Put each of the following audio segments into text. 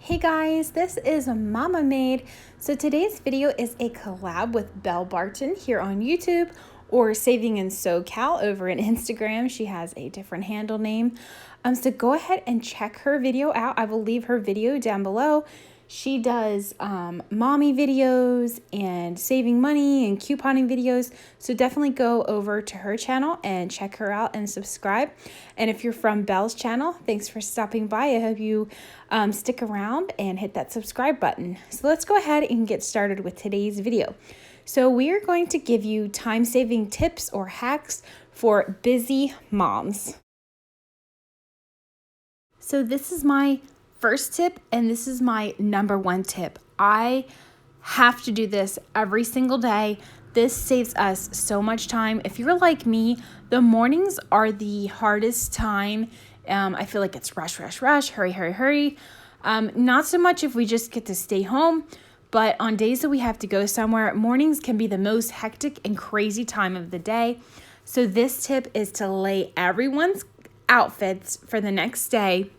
Hey guys, this is Mama Made. So today's video is a collab with Belle here on YouTube or Saving in SoCal over in Instagram. She has a different handle name. So go ahead and check her video out. I will leave her video down below. She does mommy videos and saving money and couponing videos. So definitely go over to her channel and check her out and subscribe. And if you're from Belle's channel, thanks for stopping by. I hope you stick around and hit that subscribe button. So let's go ahead and get started with today's video. So we are going to give you time-saving tips or hacks for busy moms. So this is my first tip, and this is my number one tip. I have to do this every single day. This saves us so much time. If you're like me, the mornings are the hardest time. I feel like it's rush, hurry. Not so much if we just get to stay home, but on days that we have to go somewhere, mornings can be the most hectic and crazy time of the day. So this tip is to lay everyone's outfits for the next day.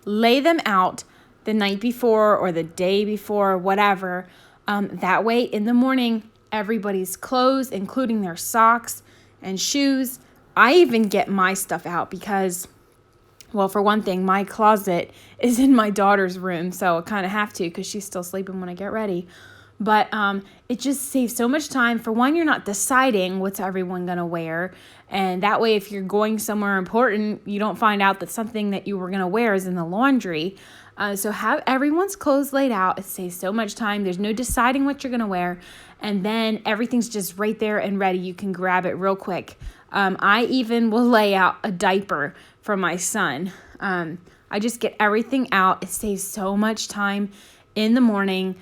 Lay them out the night before or the day before, whatever. That way in the morning, everybody's clothes, including their socks and shoes. I even get my stuff out because, well, for one thing, my closet is in my daughter's room, so I kind of have to because she's still sleeping when I get ready. But it just saves so much time. For one, you're not deciding what's everyone going to wear. And that way, if you're going somewhere important, you don't find out that something that you were going to wear is in the laundry. So have everyone's clothes laid out. It saves so much time. There's no deciding what you're going to wear. And then everything's just right there and ready. You can grab it real quick. I even will lay out a diaper for my son. I just get everything out. It saves so much time in the morning.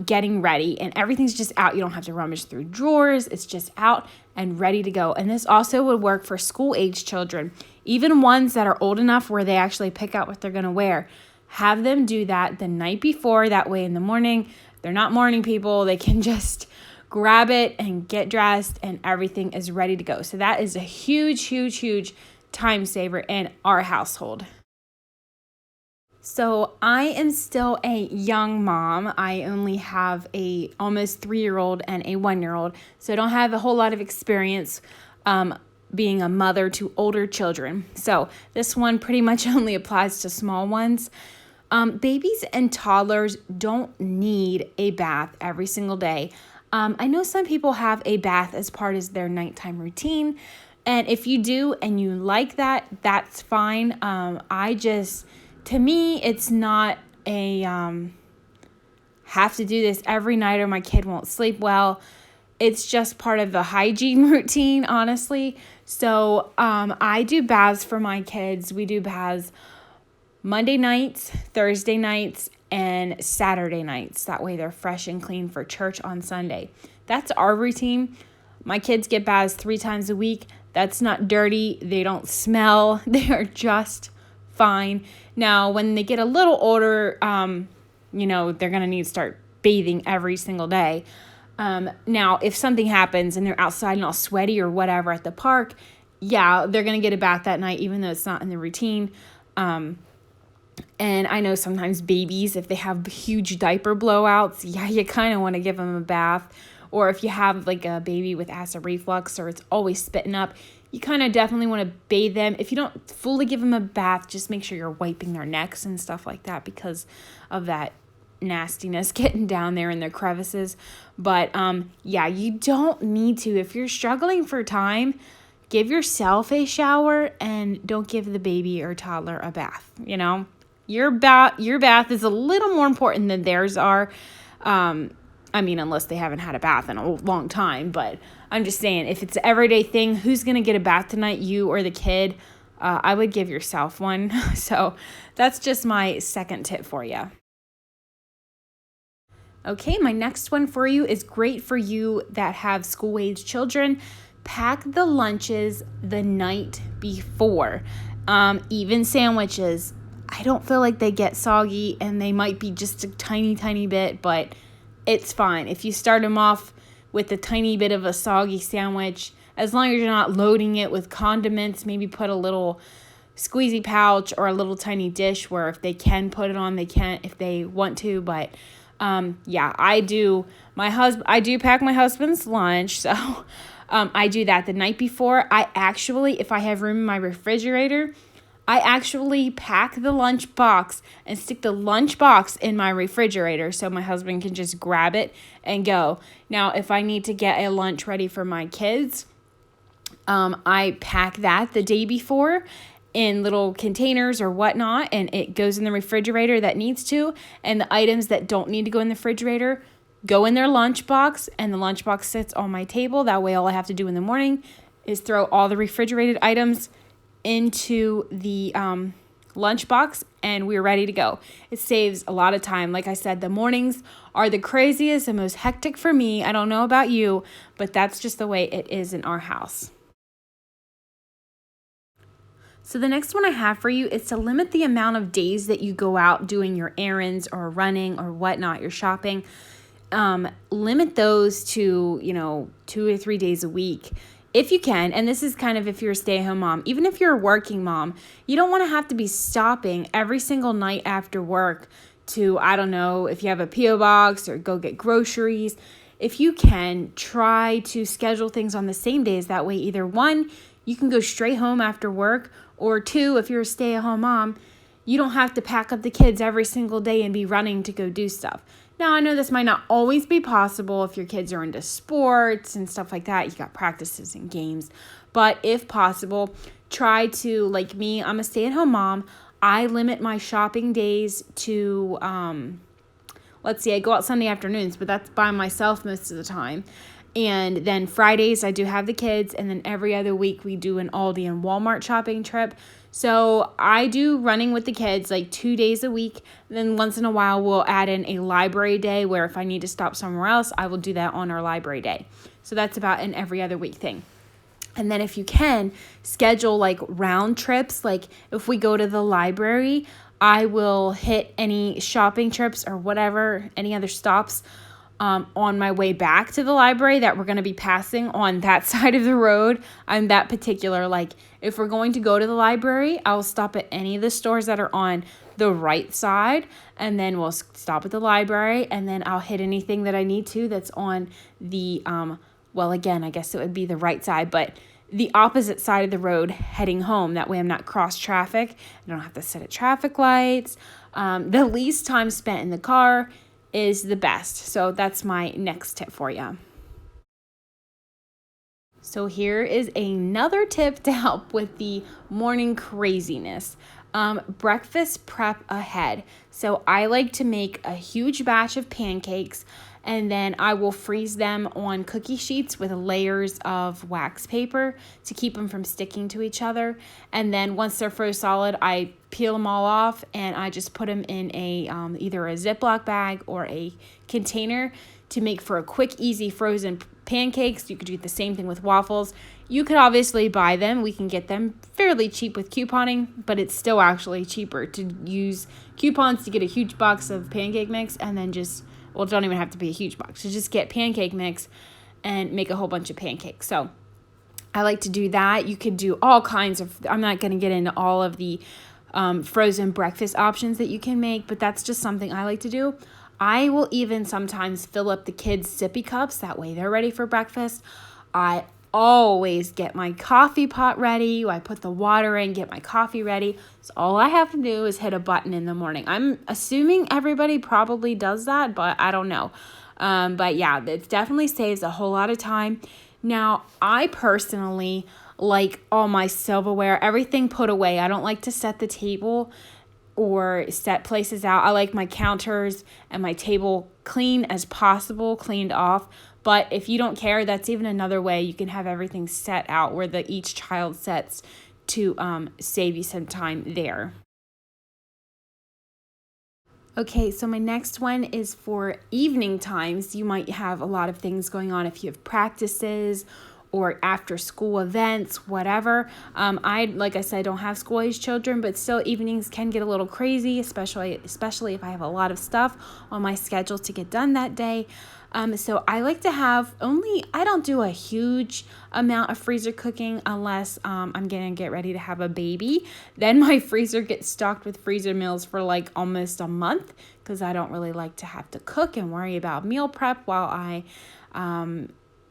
Getting ready, and everything's just out. You don't have to rummage through drawers. It's just out and ready to go. And this also would work for school-age children, even ones that are old enough where they actually pick out what they're going to wear. Have them do that the night before. That way in the morning, they're not morning people. They can just grab it and get dressed, and everything is ready to go. So that is a huge time saver in our household. So I am still a young mom. I only have a almost 3-year-old and a 1-year-old. So I don't have a whole lot of experience being a mother to older children. So this one pretty much only applies to small ones. Babies and toddlers don't need a bath every single day. I know some people have a bath as part of their nighttime routine. And if you do and you like that, that's fine. To me, it's not a have to do this every night or my kid won't sleep well. It's just part of the hygiene routine, honestly. So I do baths for my kids. We do baths Monday nights, Thursday nights, and Saturday nights. That way they're fresh and clean for church on Sunday. That's our routine. My kids get baths 3 times a week. That's not dirty. They don't smell. They are just fine. Now, when they get a little older, they're going to need to start bathing every single day. Now, if something happens and they're outside and all sweaty or whatever at the park, yeah, they're going to get a bath that night, even though it's not in the routine. And I know sometimes babies, if they have huge diaper blowouts, yeah, you kind of want to give them a bath. Or if you have like a baby with acid reflux or it's always spitting up, you kind of definitely want to bathe them. If you don't fully give them a bath, just make sure you're wiping their necks and stuff like that because of that nastiness getting down there in their crevices. But yeah, you don't need to. If you're struggling for time, give yourself a shower and don't give the baby or toddler a bath. Your bath is a little more important than theirs are. Unless they haven't had a bath in a long time, but I'm just saying, if it's an everyday thing, who's going to get a bath tonight, you or the kid? I would give yourself one. So that's just my second tip for you. Okay, my next one for you is great for you that have school-age children. Pack the lunches the night before. Even sandwiches. I don't feel like they get soggy, and they might be just a tiny bit, but it's fine. If you start them off with a tiny bit of a soggy sandwich, as long as you're not loading it with condiments, maybe put a little squeezy pouch or a little tiny dish where if they can put it on, they can if they want to. But yeah, I do pack my husband's lunch, so I do that the night before. If I have room in my refrigerator, I actually pack the lunch box and stick the lunch box in my refrigerator so my husband can just grab it and go. Now, if I need to get a lunch ready for my kids, I pack that the day before in little containers or whatnot, and it goes in the refrigerator that needs to, and the items that don't need to go in the refrigerator go in their lunchbox, and the lunchbox sits on my table. That way all I have to do in the morning is throw all the refrigerated items into the lunchbox, and we're ready to go. It saves a lot of time. Like I said, the mornings are the craziest and most hectic for me. I don't know about you, but that's just the way it is in our house. So the next one I have for you is to limit the amount of days that you go out doing your errands or running or whatnot, your shopping. Limit those to, 2 or 3 days a week if you can. And this is kind of if you're a stay-at-home mom. Even if you're a working mom, you don't want to have to be stopping every single night after work to, I don't know, if you have a P.O. box or go get groceries. If you can, try to schedule things on the same days. That way, either one, you can go straight home after work, or two, if you're a stay-at-home mom, you don't have to pack up the kids every single day and be running to go do stuff. Now, I know this might not always be possible if your kids are into sports and stuff like that. You got practices and games. But if possible, try to, like me, I'm a stay-at-home mom. I limit my shopping days to, I go out Sunday afternoons, but that's by myself most of the time. And then Fridays, I do have the kids. And then every other week, we do an Aldi and Walmart shopping trip. So I do running with the kids like 2 days a week. Then once in a while, we'll add in a library day where if I need to stop somewhere else, I will do that on our library day. So that's about an every other week thing. And then if you can, schedule like round trips. Like if we go to the library, I will hit any shopping trips or whatever, any other stops on my way back to the library that we're going to be passing on that side of the road. I'm that particular. Like if we're going to go to the library, I'll stop at any of the stores that are on the right side, and then we'll stop at the library, and then I'll hit anything that I need to that's on the, again, I guess it would be the right side, but the opposite side of the road heading home. That way I'm not cross traffic. I don't have to sit at traffic lights. The least time spent in the car is the best. So that's my next tip for you. So here is another tip to help with the morning craziness. Breakfast prep ahead. So I like to make a huge batch of pancakes, and then I will freeze them on cookie sheets with layers of wax paper to keep them from sticking to each other. And then once they're frozen solid, I peel them all off and I just put them in a either a Ziploc bag or a container to make for a quick, easy frozen pancakes. You could do the same thing with waffles. You could obviously buy them. We can get them fairly cheap with couponing, but it's still actually cheaper to use coupons to get a huge box of pancake mix and then it don't even have to be a huge box. So just get pancake mix and make a whole bunch of pancakes. So I like to do that. You could do all kinds of, I'm not going to get into all of the frozen breakfast options that you can make, but that's just something I like to do. I will even sometimes fill up the kids' sippy cups. That way they're ready for breakfast. I always get my coffee pot ready. I put the water in, get my coffee ready. So all I have to do is hit a button in the morning. I'm assuming everybody probably does that, but I don't know. But yeah, it definitely saves a whole lot of time. Now, I personally like all my silverware, everything put away. I don't like to set the table or set places out. I like my counters and my table clean as possible, cleaned off. But if you don't care, that's even another way you can have everything set out where each child sets to save you some time there. Okay, so my next one is for evening times. You might have a lot of things going on if you have practices or after school events, whatever. Like I said, don't have school age children, but still evenings can get a little crazy, especially if I have a lot of stuff on my schedule to get done that day. So I like to have I don't do a huge amount of freezer cooking unless I'm going to get ready to have a baby. Then my freezer gets stocked with freezer meals for like almost a month because I don't really like to have to cook and worry about meal prep while I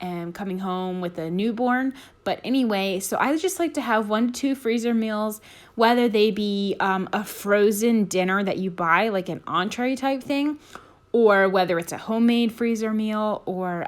am coming home with a newborn. But anyway, so I just like to have 1 to 2 freezer meals, whether they be a frozen dinner that you buy, like an entree type thing, or whether it's a homemade freezer meal, or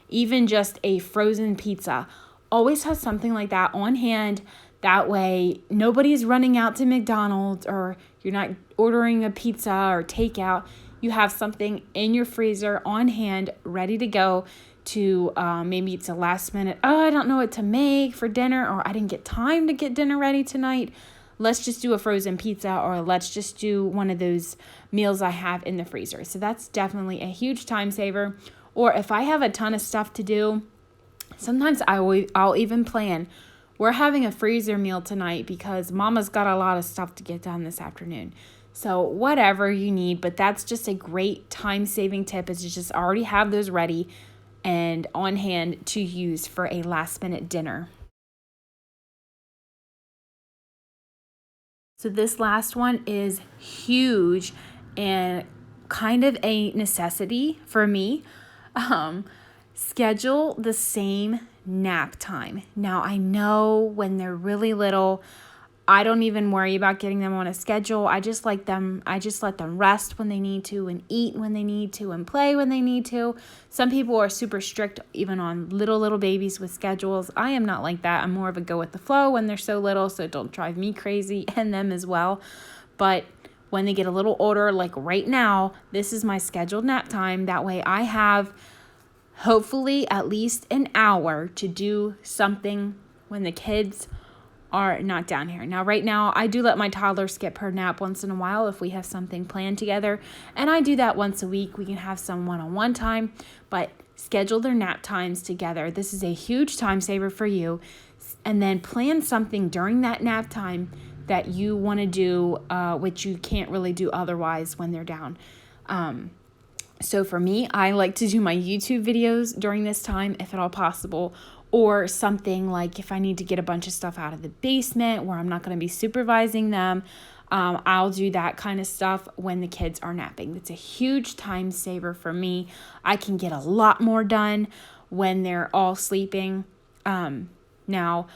even just a frozen pizza. Always have something like that on hand. That way, nobody's running out to McDonald's, or you're not ordering a pizza or takeout. You have something in your freezer on hand, ready to go to maybe it's a last minute, I don't know what to make for dinner, or I didn't get time to get dinner ready tonight. Let's just do a frozen pizza, or let's just do one of those meals I have in the freezer. So that's definitely a huge time saver. Or if I have a ton of stuff to do, sometimes I'll even plan, we're having a freezer meal tonight because Mama's got a lot of stuff to get done this afternoon. So whatever you need, but that's just a great time-saving tip, is to just already have those ready and on hand to use for a last-minute dinner. So this last one is huge and kind of a necessity for me. Schedule the same nap time. Now, I know when they're really little, I don't even worry about getting them on a schedule. I just let them rest when they need to, and eat when they need to, and play when they need to. Some people are super strict even on little babies with schedules. I am not like that. I'm more of a go with the flow when they're so little, so don't drive me crazy and them as well. But when they get a little older, like right now, this is my scheduled nap time. That way I have hopefully at least an hour to do something when the kids are not down here. Now, right now, I do let my toddler skip her nap once in a while if we have something planned together. And I do that once a week. We can have some one-on-one time, but schedule their nap times together. This is a huge time saver for you. And then plan something during that nap time that you want to do, which you can't really do otherwise when they're down. So for me, I like to do my YouTube videos during this time, if at all possible, or something like if I need to get a bunch of stuff out of the basement where I'm not going to be supervising them, I'll do that kind of stuff when the kids are napping. It's a huge time saver for me. I can get a lot more done when they're all sleeping. Now,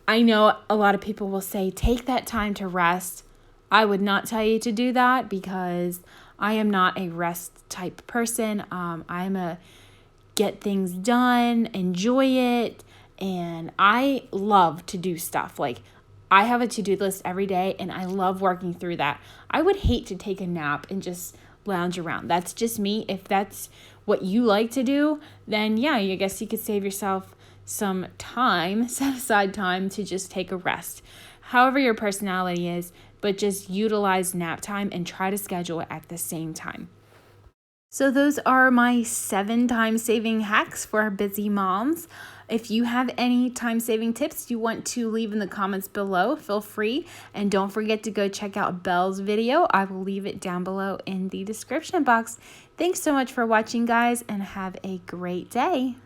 I know a lot of people will say, take that time to rest. I would not tell you to do that because I am not a rest type person. I'm a get things done, enjoy it, and I love to do stuff. Like, I have a to-do list every day, and I love working through that. I would hate to take a nap and just lounge around. That's just me. If that's what you like to do, then yeah, I guess you could save yourself some time, set aside time to just take a rest. However your personality is, but just utilize nap time and try to schedule it at the same time. So those are my 7 time-saving hacks for our busy moms. If you have any time-saving tips you want to leave in the comments below, feel free. And don't forget to go check out Belle's video. I will leave it down below in the description box. Thanks so much for watching, guys, and have a great day.